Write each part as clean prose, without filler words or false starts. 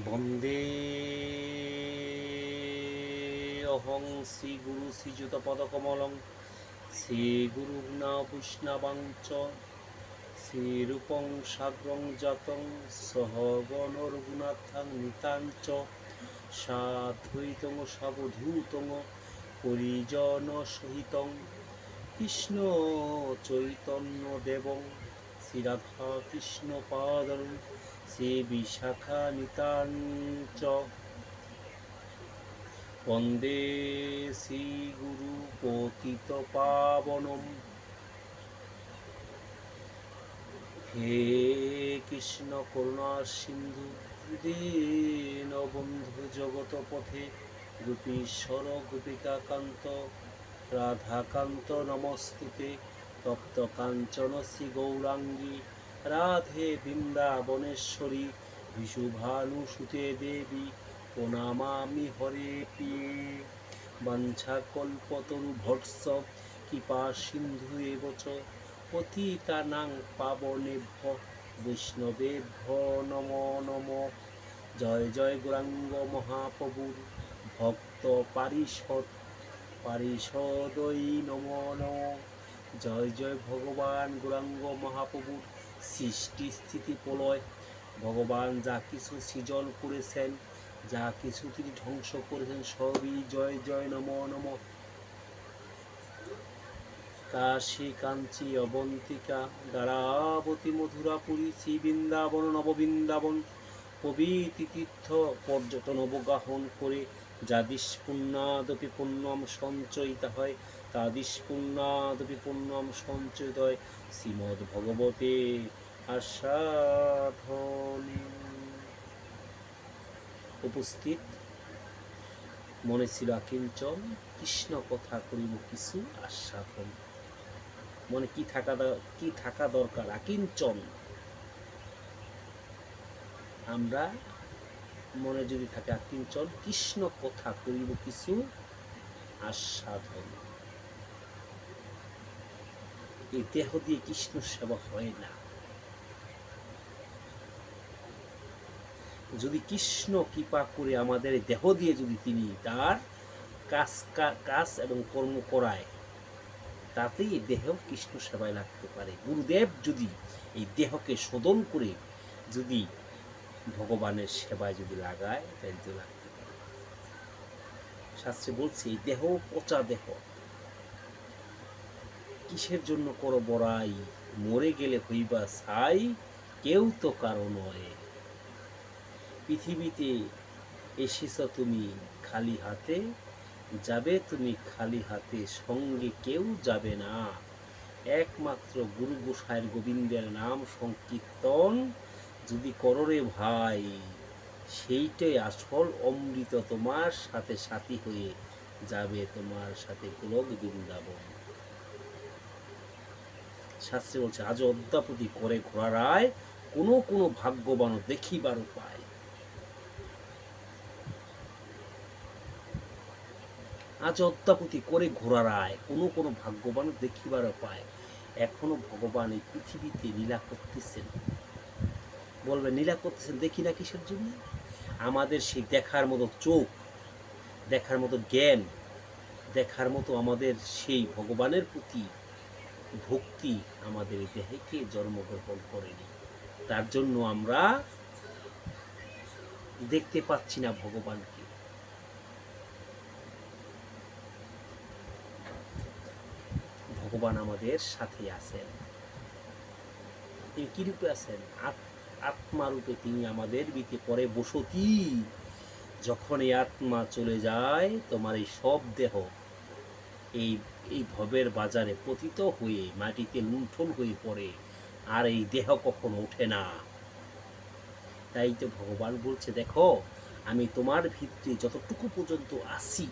বন্দে অহং শ্রী গুরু শ্রীযুত পদকমলং শ্রী গুরুগ্না বৈষ্ণবাঞ্চ শ্রীরূপং সাগ্রং জাতং সহগণ রঘুনাথাং নিতাঞ্চ সাদ্বৈতং সাবধূতং পরিজন সহিতং কৃষ্ণ চৈতন্য দেবং শ্রীরাধা কৃষ্ণ পাদং শ্রী বিশাখা নিতাঞ্চ বন্দে শ্রী গুরু পতিত পাবনম। হে কৃষ্ণ করুণা সিন্ধু দীনবন্ধু জগত পথে গোপীশ্বর গোপিকাকান্ত রাধাকান্ত নমস্তুতে তপ্ত কাঞ্চন শ্রী গৌরাঙ্গী রাধে বৃন্দাবনেশ্বরী বিশুভানুসুতে দেবী প্রণামামি হরে প্রিয়ে। বাঞ্ছাকল্পতরুভর্ষ কৃপা সিন্ধু এব চ পতিতানাং পাবনেভ্য বৈষ্ণবেভ্যো নমো নমো। জয় জয় গৌরাঙ্গ মহাপ্রভুর ভক্ত পারিষদৈ নমো নমো। জয় জয় ভগবান গৌরাঙ্গ মহাপ্রভুর সৃষ্টি স্থিতি প্রলয়। ভগবান যা কিছু সৃজন করেছেন, যা কিছু তিনি ধ্বংস করেছেন, সবই জয় জয় নমো নমো। কাশী কাঞ্চি অবন্তিকা দ্বারাবতী মধুরাপুরী শ্রী বৃন্দাবন নববৃন্দাবন প্রভৃতি তীর্থ পর্যটন অবগাহন করে যাদিশ পুণ্যাদপি পুণ্যম সঞ্চয়িত হয়, তাদিশ পুণ্যাদপি পুণ্যম সঞ্চয়িত হয় শ্রীমদ্ ভগবতে আস্বাধনে। উপস্থিত মনে ছিল আকিঞ্চন, কৃষ্ণ কথা করিব কিছু আস্বাদন। মনে কি থাকা দরকার? আকিঞ্চন। আমরা মনে যদি থাকে আকিঞ্চন, কৃষ্ণ কথা করিব কিছু আস্বাদন। এই দেহ দিয়ে কৃষ্ণ সেবা হয় না। যদি কৃষ্ণ কৃপা করে আমাদের দেহ দিয়ে যদি তিনি তার কাজ এবং কর্ম করায়, তাতেই এই দেহ কৃষ্ণ সেবায় লাগতে পারে। গুরুদেব যদি এই দেহকে শোধন করে যদি ভগবানের সেবায় যদি লাগায়, তাই লাগতে পারে। শাস্ত্রে বলছে এই দেহ পচা দেহ, কিসের জন্য করো বড়াই, মরে গেলে হইবা ছাই, কেউ তো কারো নয়। পৃথিবীতে এসেছ তুমি খালি হাতে, যাবে তুমি খালি হাতে, সঙ্গে কেউ যাবে না। একমাত্র গুরু গোসাইয়ের গোবিন্দের নাম সংকীর্তন যদি করো রে ভাই, সেইটাই আসল অমৃত, তোমার সাথে সাথী হয়ে যাবে তোমার সাথে গোলক বৃন্দাবন। শাস্ত্রে বলছে আজ অদ্যাপতি করে ঘোড়ারায়, কোনো কোনো ভাগ্যবান দেখিবার উপায়। আজ অদ্যাপতি করে ঘোড়ারায়, কোনো কোনো ভাগ্যবান দেখিবার উপায়। এখনো ভগবান এই পৃথিবীতে লীলা করতেছেন। বলবে লীলা করতেছেন, দেখি না কিসের জন্য? আমাদের সেই দেখার মতো চোখ, দেখার মতো জ্ঞান, দেখার মতো আমাদের সেই ভগবানের প্রতি ভক্তি আমাদের এই দেহকে জন্মগ্রহণ করেনি। তার জন্য আমরা দেখতে পাচ্ছি না ভগবানকে। ভগবান আমাদের সাথে আছেন। তিনি কি রূপে আছেন? আত্মা রূপে তিনি আমাদের ভিতরে করে বসতি। যখন এই আত্মা চলে যায়, তোমার এই সব দেহ এই ভবের বাজারে পতিত হয়ে মাটিতে লুণ্ঠন হয়ে পড়ে, আর এই দেহ কখনো ওঠে না। তাই তো ভগবান বলছে, দেখো আমি তোমার ভিতরে যতটুকু পর্যন্ত আসি,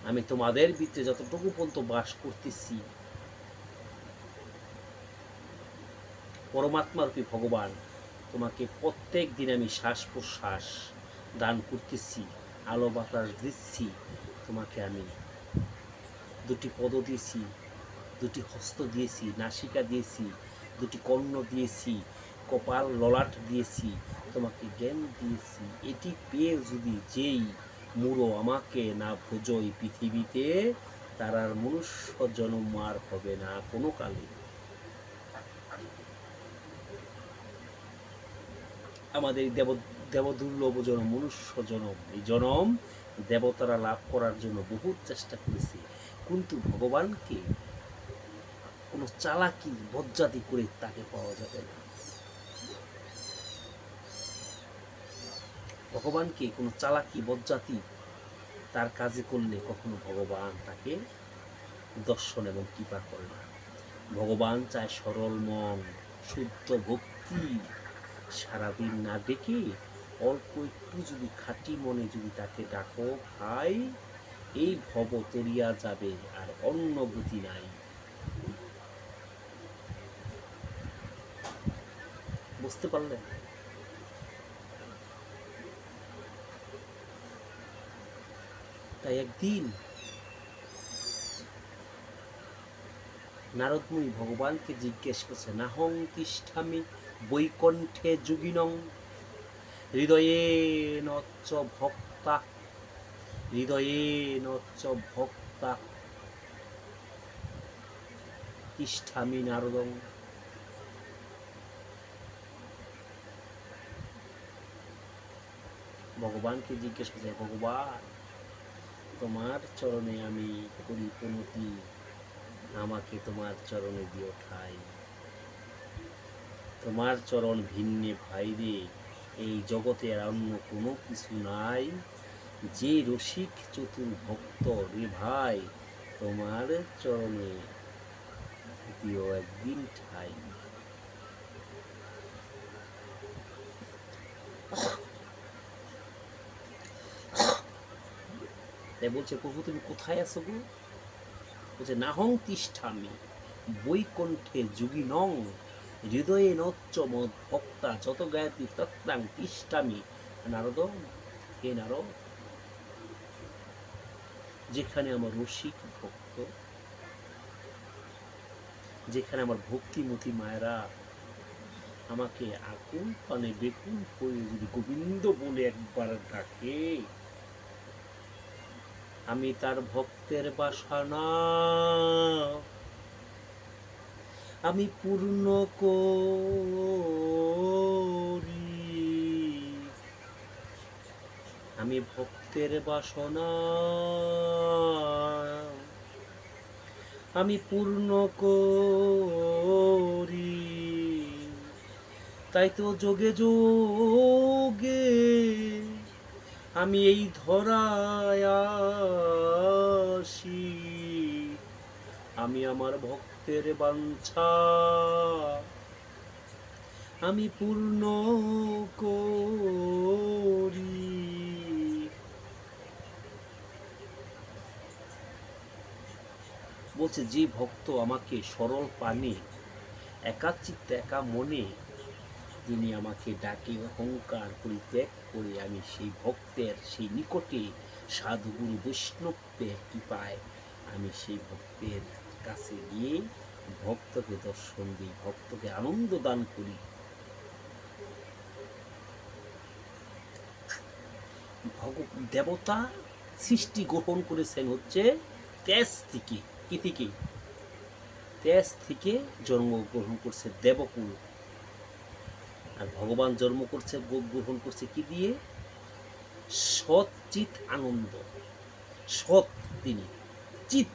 আমি তোমাদের ভিতরে যতটুকু পর্যন্ত বাস করতেছি, পরমাত্মারূপী ভগবান তোমাকে প্রত্যেক দিন আমি শ্বাস প্রশ্বাস দান করতেছি, আলো বাতাস দিচ্ছি, তোমাকে আমি দুটি পদ দিয়েছি, দুটি হস্ত দিয়েছি, নাসিকা দিয়েছি, দুটি কর্ণ দিয়েছি, কপাল ললাট দিয়েছি, তোমাকে জ্ঞান দিয়েছি। এটি পেয়ে যদি যেই মুড়ো আমাকে না ভোজই পৃথিবীতে, তার আর মনুষ্য জন্ম আর হবে না কোনো কালে। আমাদের দেবদুর্লভ জনম, মনুষ্য জনম, এই জনম দেবতারা লাভ করার জন্য বহুত চেষ্টা করেছে, কিন্তু ভগবানকে কোনো চালাকি বজ্জাতি করে তাকে পাওয়া যাবে না। ভগবানকে কোনো চালাকি বজ্জাতি তার কাজে করলে কখনো ভগবান তাকে দর্শন এবং কৃপা করে না। ভগবান চায় সরল মন, শুদ্ধ ভক্তি। সারাদিন না ডেকে অল্প একটু যদি খাঁটি মনে যদি তাকে ডাকো, ভাই এই ভব তরিয়া যাবে, আর অন্য গতি নাই। বুঝতে পারলেন? তাই একদিন নারদমুনি ভগবানকে জিজ্ঞেস করছে, নাহং তিষ্ঠামি বৈকুণ্ঠে যোগিনং হৃদয়ে নচ্চ ভক্তা, হৃদয়ে নচ্চ ভক্তা তিষ্ঠামি নারদং। ভগবানকে জিজ্ঞেস করছে, ভগবান তোমার চরণে আমি করি প্রণতি, আমাকে তোমার চরণে দিও ঠাই। তোমার চরণ ভিন্নে ভাই রে, এই জগতে আর অন্য কোনো কিছু নাই। যে রসিক চতুর ভক্ত রে ভাই, তোমার চরণে দিও একদিন ঠাই। তাই বলছে, প্রভু তুমি কোথায় আছো গো? বলছে, নাহং তিষ্ঠামি বৈকুণ্ঠে যোগিনং হৃদয়ে নচ্চ মদ ভক্তা যত গায়ত্রী তত্রাং তিষ্ঠামি নারদ। হে নারদ, যেখানে আমার রসিক ভক্ত, যেখানে আমার ভক্তিমতী মায়েরা আমাকে আকুল পানে বেকুল হয়ে যদি গোবিন্দ বলে একবার ডাকে, আমি তার ভক্তের বাসনা আমি পূর্ণ করি। আমি ভক্তের বাসনা আমি পূর্ণ করি। তাই তো যোগে যোগে আমি এই ধরায় আসি, আমি আমার ভক্তের বাঞ্ছা আমি পূর্ণ করি। বলছে, যে ভক্ত আমাকে সরল পানে একা চিত্তে একা মনে যিনি আমাকে ডাকে, অহংকার পরিত্যাগ করে আমি সেই ভক্তের সেই নিকটে সাধুগুরু বৈষ্ণবের কৃপায় আমি সেই ভক্তের কাছে গিয়ে ভক্তকে দর্শন দিই, ভক্তকে আনন্দ দান করি। দেবতা সৃষ্টি গ্রহণ করেছেন হচ্ছে তেজ থেকে। কি থেকে? তেজ থেকে জন্মগ্রহণ করছে দেবকুল। আর ভগবান জন্ম করছে গ্রহণ করছে কি দিয়ে? সৎ চিত আনন্দ। সৎ তিনি, চিত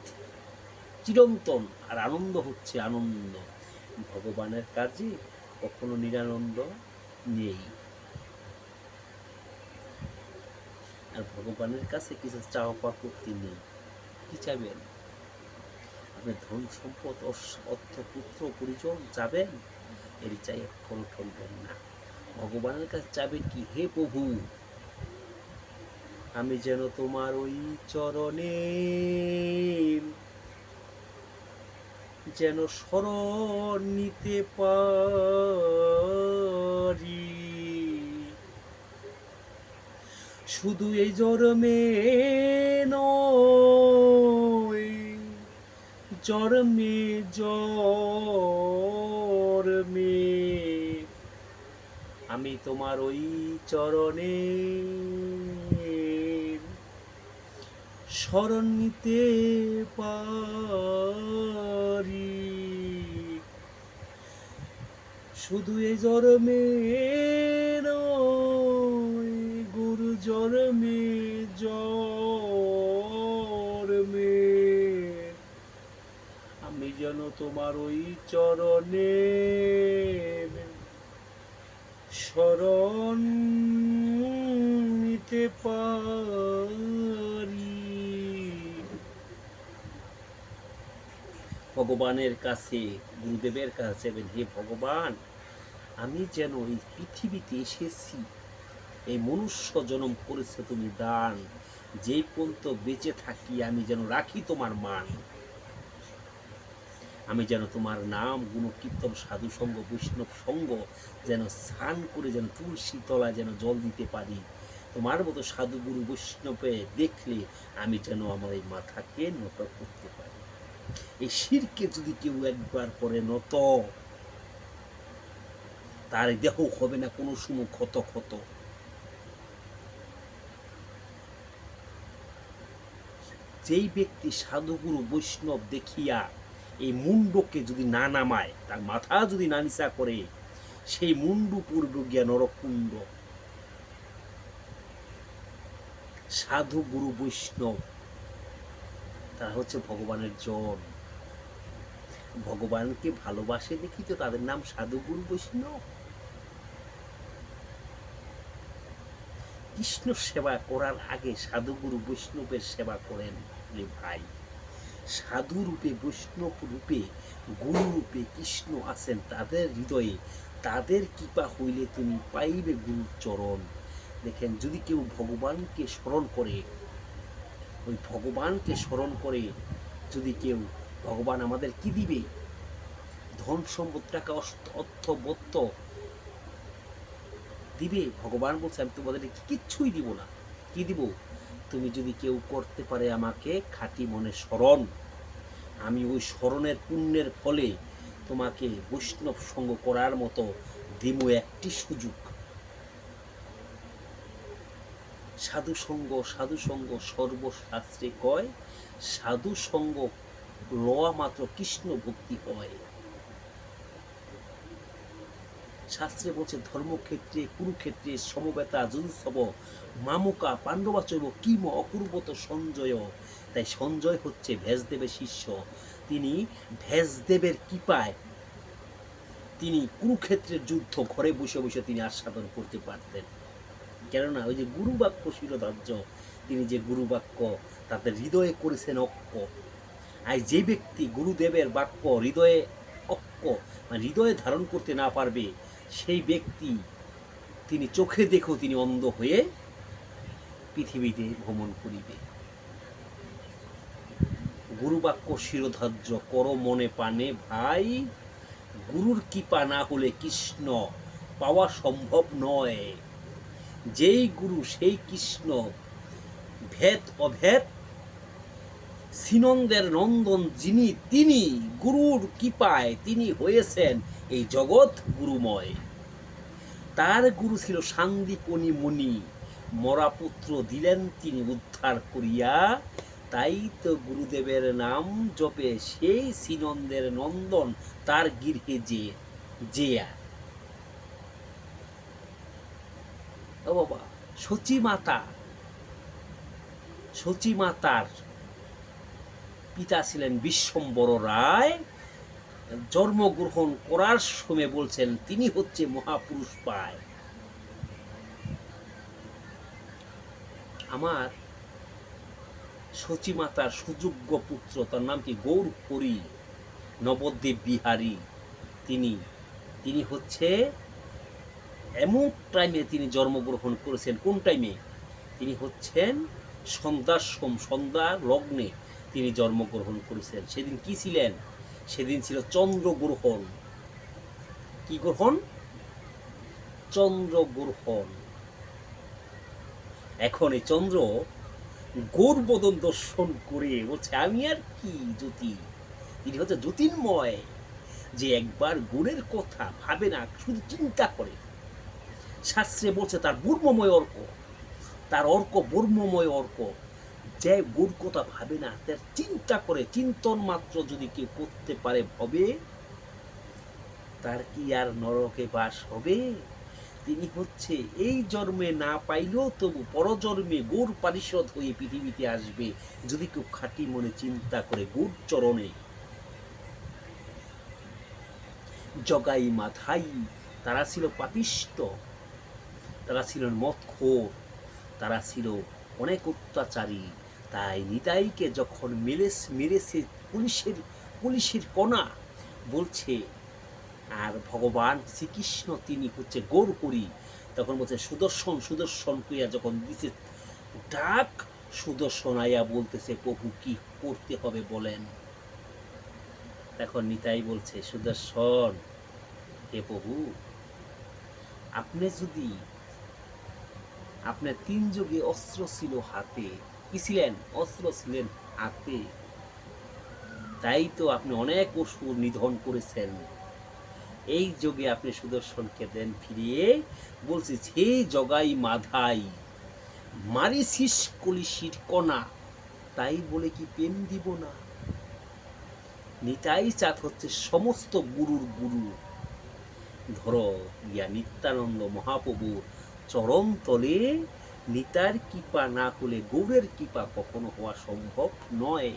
চিরন্তন, আর আনন্দ হচ্ছে আনন্দ। ভগবানের কাজে কখনো নিরানন্দ নেই। আর ভগবানের কাছে কিছু চাওয়া পাওয়া করতে নেই। কি চাইবেন? আপনি ধন সম্পদ অর্থ পুত্র পরিজন যাবেন, এর চাই ফল ঠকবেন না। ভগবানের কাছে চাইবেন কি? হে প্রভু, আমি যেন তোমার ওই চরণে যেন শরণ নিতে পারি, শুধু এই জন্মে নয় চরমে জরমে আমি তোমার ওই চরণে শরণ নিতে পারি, শুধু এই জরমে নয়, গুরু জরমে জরমে আমি যেন তোমার ওই চরণে শরণ নিতে পারি। ভগবানের কাছে, গুরুদেবের কাছে, হে ভগবান, আমি যেন এই পৃথিবীতে এসেছি, এই মনুষ্য জন্ম করেছে তুমি দান, যেই পর্যন্ত বেঁচে থাকি আমি যেন রাখি তোমার মান, আমি যেন তোমার নাম গুণ কীর্তন সাধু সঙ্গ বৈষ্ণব সঙ্গ যেন স্নান করে যেন তুলসী তলায় যেন জল দিতে পারি, তোমার মতো সাধু গুরু বৈষ্ণবে দেখলে আমি যেন আমার এই মাথাকে নত করতে পারি। এই শিরকে যদি কেউ একবার করে নত, তার দেহ হবে না কোনো সময় ক্ষত ক্ষত। যেই ব্যক্তি সাধুগুরু বৈষ্ণব দেখিয়া এই মুন্ডকে যদি না নামায়, তার মাথা যদি না নিচা করে, সেই মুন্ডু পূর্ব গিয়া নরকুণ্ড। সাধু গুরু বৈষ্ণব তারা হচ্ছে ভগবানের জন, ভগবানকে ভালোবাসে দেখি তো তাদের নাম সাধু গুরু বৈষ্ণব। কৃষ্ণ সেবা করার আগে সাধু গুরু বৈষ্ণবের সেবা করেন রে ভাই। সাধু রূপে, বৈষ্ণব রূপে, গুরু রূপে কৃষ্ণ আছেন তাদের হৃদয়ে, তাদের কৃপা হইলে তুমি পাইবে গুরুর চরণ। দেখেন, যদি কেউ ভগবানকে স্মরণ করে, ওই ভগবানকে স্মরণ করে যদি কেউ, ভগবান আমাদের কি দিবে? ধন সম্পদ, টাকা, অর্থ বত্ত দিবে। ভগবান বলছে আমি তোমাদের কিচ্ছুই দিব না। কি দিব? তুমি যদি কেউ করতে পারে আমাকে খাঁটি মনে স্মরণ, আমি ওই স্মরণের পুণ্যের ফলে তোমাকে বৈষ্ণব সঙ্গ করার মতো দিব একটি সুযোগ। সাধু সঙ্গ, সাধু সঙ্গ সর্বশাস্ত্রে কয়, সাধু সঙ্গ লওয়া মাত্র কৃষ্ণ ভক্তি হয়। শাস্ত্রে বলছে ধর্মক্ষেত্রে কুরুক্ষেত্রে সমবেতা যুযুৎসব মামুকা পাণ্ডবাচৈব কিম অকুর্বত সঞ্জয়। তাই সঞ্জয় হচ্ছে ভেষদেবের শিষ্য। তিনি ভেষদেবের কৃপায় তিনি কুরুক্ষেত্রের যুদ্ধ ঘরে বসে বসে তিনি আস্বাদন করতে পারতেন। কেননা ওই যে গুরু বাক্য শিরোধার্য, তিনি যে গুরু বাক্য তাদের হৃদয়ে করেছেন অক্ষ। আর যে ব্যক্তি গুরুদেবের বাক্য হৃদয়ে অক্ষ মানে হৃদয়ে ধারণ করতে না পারবে, সেই ব্যক্তি তিনি চোখে দেখো তিনি অন্ধ হয়ে পৃথিবীতে ভ্রমণ করিবে। গুরু বাক্য শিরোধার্য কর মনে পানে ভাই, গুরুর কৃপা না হলে কৃষ্ণ পাওয়া সম্ভব নয়। যেই গুরু সেই কৃষ্ণ, ভেদ অভেদ শ্রীনন্দের নন্দন যিনি, তিনি গুরুর কৃপায় তিনি হয়েছেন এই জগৎ গুরুময়। তার গুরু ছিল সান্দীপনী মুনি, মরা পুত্র দিলেন তিনি উদ্ধার করিয়া। তাই তো গুরুদেবের নাম জপে সেই শ্রীনন্দের নন্দন তার গৃহে যেয়া। ও বাবা, সচী মাতার পিতা ছিলেন বিশ্বম্বর রায়। জন্মগ্রহণ করার সময় বলছেন তিনি হচ্ছে মহাপুরুষ পায়। আমার সচী মাতার সুযোগ্য পুত্র, তার নাম কি গৌর হরি নবদ্বীপ বিহারী। তিনি হচ্ছে এমন টাইমে তিনি জন্মগ্রহণ করেছেন। কোন টাইমে? তিনি হচ্ছেন সন্ধ্যা লগ্নে তিনি জন্মগ্রহণ করেছেন। সেদিন কি ছিলেন? সেদিন ছিল চন্দ্রগ্রহণ। কি গ্রহণ? চন্দ্রগ্রহণ। এখন এই চন্দ্র গৌরবদন দর্শন করে বলছে আমি আর কি জ্যোতি, তিনি হচ্ছে জ্যোতির্ময়, যে একবার গুণের কথা ভাবে না, শুধু চিন্তা করে। শাস্ত্রে বলছে তার বর্মময় অর্ক, তার অর্ক বর্মময় অর্ক, যে গুণ কথা ভাবে না, তার চিন্তা করে, চিন্তন মাত্র যদি কেউ করতে পারে ভবে, তার কি আর নরকে বাস হবে? তিনি হচ্ছে এই জন্মে না পাইলেও তবু পরজন্মে গৌর পারিষদ হয়ে পৃথিবীতে আসবে, যদি কেউ খাঁটি মনে চিন্তা করে গৌর চরণে। জগাই মাধাই তারা ছিল পাপিষ্ট, তারা ছিলেন মদখোর, তারা ছিল অনেক অত্যাচারী। তাই নিতাইকে যখন মেরেছে পুলিশের কণা বলছে, আর ভগবান শ্রীকৃষ্ণ তিনি হচ্ছে গৌরহরি, তখন বলছে সুদর্শন সুদর্শন কইয়া যখন দিছে ডাক, সুদর্শন আইয়া বলতেছে প্রভু কি করতে হবে বলেন। তখন নিতাই বলছে সুদর্শন, হে প্রভু, আপনি যদি, আপনার 3 যুগে অস্ত্র ছিল হাতে, কি ছিলেন? অস্ত্র ছিলেন হাতে, তাই তো আপনি অনেক অসুর নিধন করেছেন। এই যোগে আপনি সুদর্শনকে দেন ফিরিয়ে, বলছে হে জগাই মাধাই, মারিছিস কলিশির কণা, তাই বলে কি প্রেম দিব না? নিতাই চাঁদ হচ্ছে সমস্ত গুরুর গুরু। ধরো গিয়া নিত্যানন্দ মহাপ্রভুর চরণ তলে, নিতার কৃপা না হলে গৌরের কৃপা কখনো হওয়া সম্ভব নয়।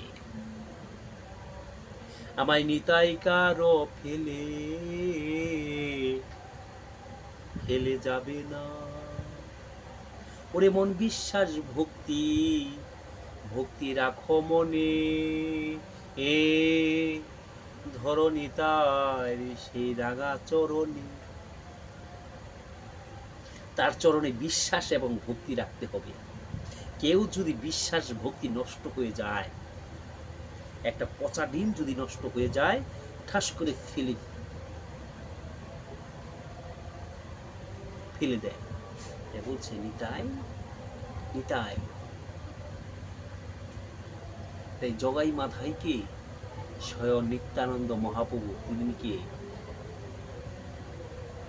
আমায় নিতাই কারো ফেলে ফেলে যাবে না। ওরে মন বিশ্বাস ভক্তি, ভক্তি রাখো মনে, এ ধরো নিতাই সেই রাঙা চরণে। তার চরণে বিশ্বাস এবং ভক্তি রাখতে হবে। কেউ যদি বিশ্বাস ভক্তি নষ্ট হয়ে যায়, একটা পচা ডিম যদি নষ্ট হয়ে যায়, ঠাস করে ফেলে দেয়। বলছে নিতাই নিতাই। তাই জগাই মাধাইকে স্বয়ং নিত্যানন্দ মহাপ্রভু তিনিকে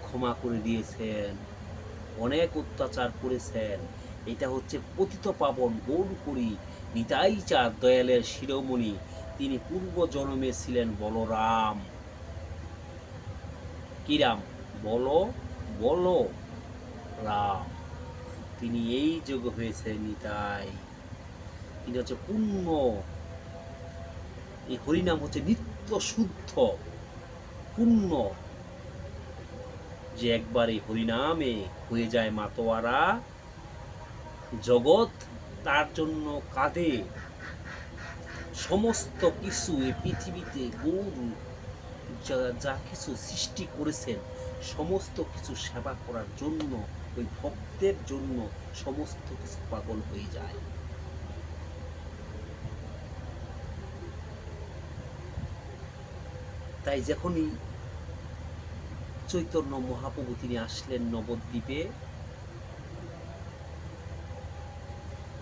ক্ষমা করে দিয়েছেন, অনেক অত্যাচার করেছেন। এটা হচ্ছে পতিত পাবন গৌরহরি নিতাই চাঁদ দয়ালের শিরোমণি। তিনি পূর্ব জন্মে ছিলেন বলরাম। কি রাম? বল রাম। তিনি এই যোগ হয়েছে নিতাই। তিনি হচ্ছে পূর্ণ, এই হরিনাম হচ্ছে নিত্য শুদ্ধ পূর্ণ, যে একবার এই হরিনামে হয়ে যায় মাতোয়ারা, জগৎ তার জন্য কাঁদে। সমস্ত কিছু এই পৃথিবীতে গৌর যা কিছু সৃষ্টি করেছেন, সমস্ত কিছু সেবা করার জন্য, ওই ভক্তের জন্য সমস্ত কিছু পাগল হয়ে যায়। তাই যখনই চৈতন্য মহাপ্রভু তিনি আসলেন নবদ্বীপে,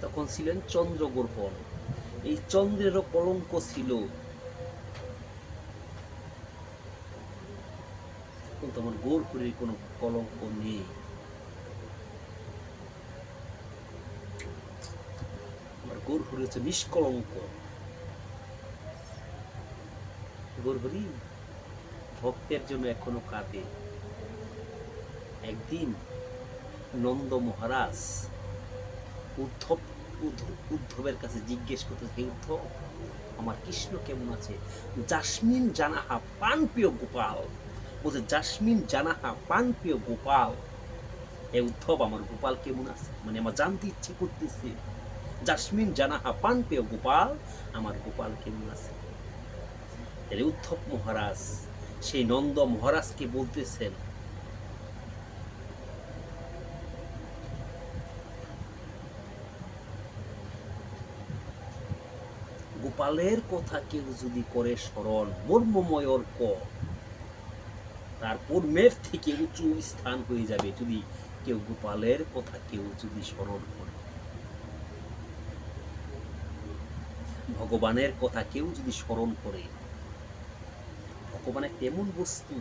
তখন ছিলেন চন্দ্রগ্রহণ। এই চন্দ্রেরও কলঙ্ক ছিল, কিন্তু আমার গৌরহরির কোনো কলঙ্ক নেই। আমার গৌরহরি হচ্ছে নিষ্কলঙ্ক। গৌরহরি ভক্তের জন্য এখনো কাঁদে। একদিন নন্দ মহারাজ উদ্ধবের কাছে জিজ্ঞেস করতে, হে উদ্ধব, আমার কৃষ্ণ কেমন আছে? জাসমিন জানাহা পান প্রিয় গোপাল, বলছে জাসমিন জানাহা পান প্রিয় গোপাল। হে উদ্ধব, আমার গোপাল কেমন আছে? মানে আমার জানতে ইচ্ছে করতেছে, জাসমিন জানাহা পান প্রিয় গোপাল, আমার গোপাল কেমন আছে? তাহলে উদ্ধব মহারাজ সেই নন্দ মহারাজকে বলতেছেন, গোপালের কথা কেউ যদি করে স্মরণ, মর্মময় অর্ক, তার পূর্বের থেকে উঁচু স্থান হয়ে যাবে যদি কেউ গোপালের কথা কেউ যদি স্মরণ করে। ভগবানের কথা কেউ যদি স্মরণ করে, ভগবান একটা এমন বস্তু,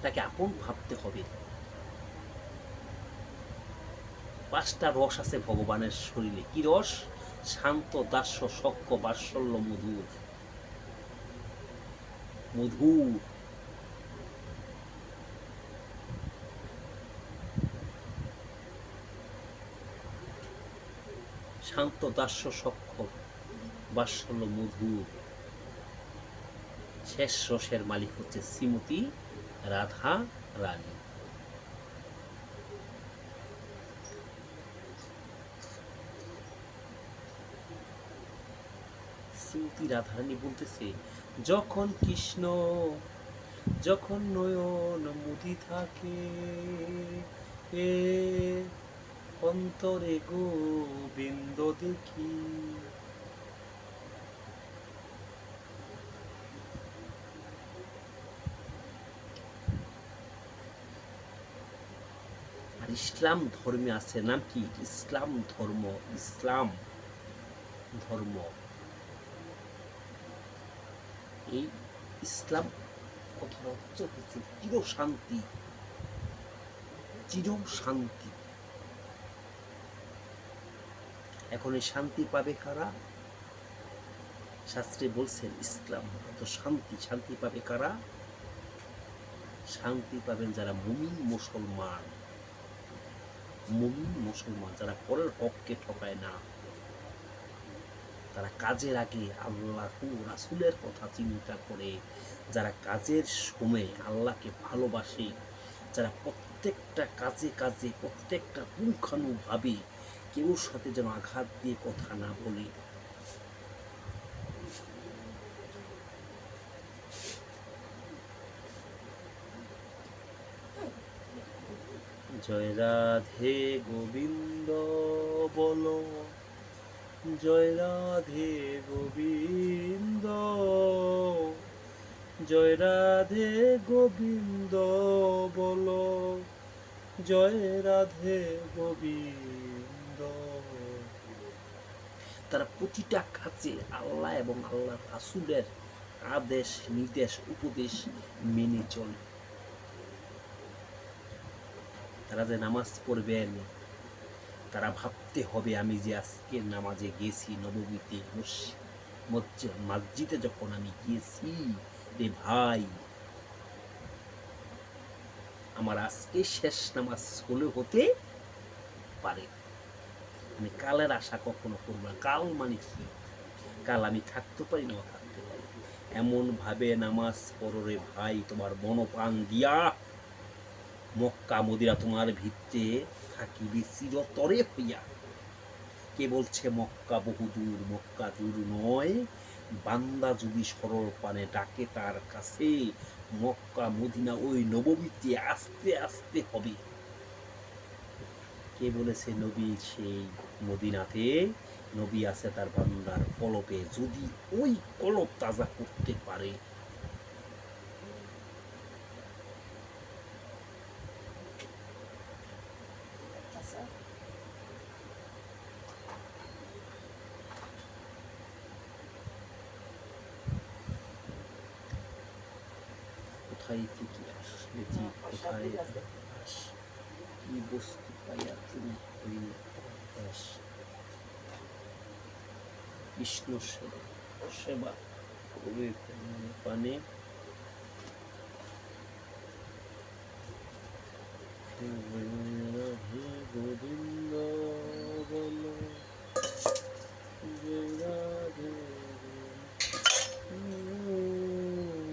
তাকে আপন ভাবতে হবে। 5টা রস আছে ভগবানের শরীরে। কি রস? শান্ত, দাস্য, সখ্য, বাৎসল্য, মধুর। মধুর। শান্ত, দাস্য, সখ্য, বাৎসল্য, মধুর। শেষ রসের মালিক হচ্ছে শ্রীমতী রাধা রানী। শ্রীমতী রাধারানী বলতেছে, যখন কৃষ্ণ, যখন নয়ন মুদি থাকে, এ অন্তরে গোবিন্দ দেখি। আর ইসলাম ধর্মে আছে, নাম কি? ইসলাম ধর্ম। ইসলাম ধর্ম। এই ইসলাম কথার অর্থ হচ্ছে চির শান্তি। চির শান্তি। এখন এই শান্তি পাবে কারা? শাস্ত্রে বলছেন ইসলাম তো শান্তি। শান্তি পাবে কারা? শান্তি পাবেন যারা মুমিন মুসলমান। মুমিন মুসলমান যারা পরের হককে ঠকায় না, তারা কাজের আগে আল্লাহ রাসূলের কথা চিন্তা করে, যারা কাজের সময় আল্লাহকে ভালোবাসে, যারা প্রত্যেকটা কাজে কাজে প্রত্যেকটা পুঙ্খানুভাবে কেউর সাথে যেন আঘাত দিয়ে কথা না বলে। জয় রাধে গোবিন্দ বলো, জয় রাধে গোবিন্দ, জয় রাধে গোবিন্দ বলো, জয় রাধে গোবিন্দ। তারা প্রতিটা কাজে আল্লাহ এবং আল্লাহ রাসূলের আদেশ, নির্দেশ, উপদেশ মেনে চলে। তারা যে নামাজ পড়বেন, তারা ভাবতে হবে, আমি যে আজকে নামাজে গেছি নবমীতে, মসজিদে যখন আমি গিয়েছি, রে ভাই, আমার আজকে শেষ নামাজ হলে হতে পারে। আমি কালের আশা কখনো করবো না। কাল মানে কি? কাল আমি থাকতে পারি, নাও থাকতে পারি। এমন ভাবে নামাজ পড়ো রে ভাই, তোমার মনোপ্রাণ দিয়া মক্কা মদিনা তোমার ভিতরে থাকিবে চিরতরে হইয়া। কে বলছে মক্কা বহুদূর? মক্কা দূর নয়। বান্দা যদি সরল পানে ডাকে তার কাছে, মক্কা মদিনা ওই নবমীতে আস্তে আস্তে হবে। কে বলেছে নবী সেই মদিনাতে? নবী আছে তার বান্দার কলবে, যদি ওই কলব তাজা করতে পারে। কোথায় থেকে আসলে যে কোথায় আস, কি বস্তু পাইয়া তুমি হইলে পরবাস। বিষ্ণু সেবা করে পানে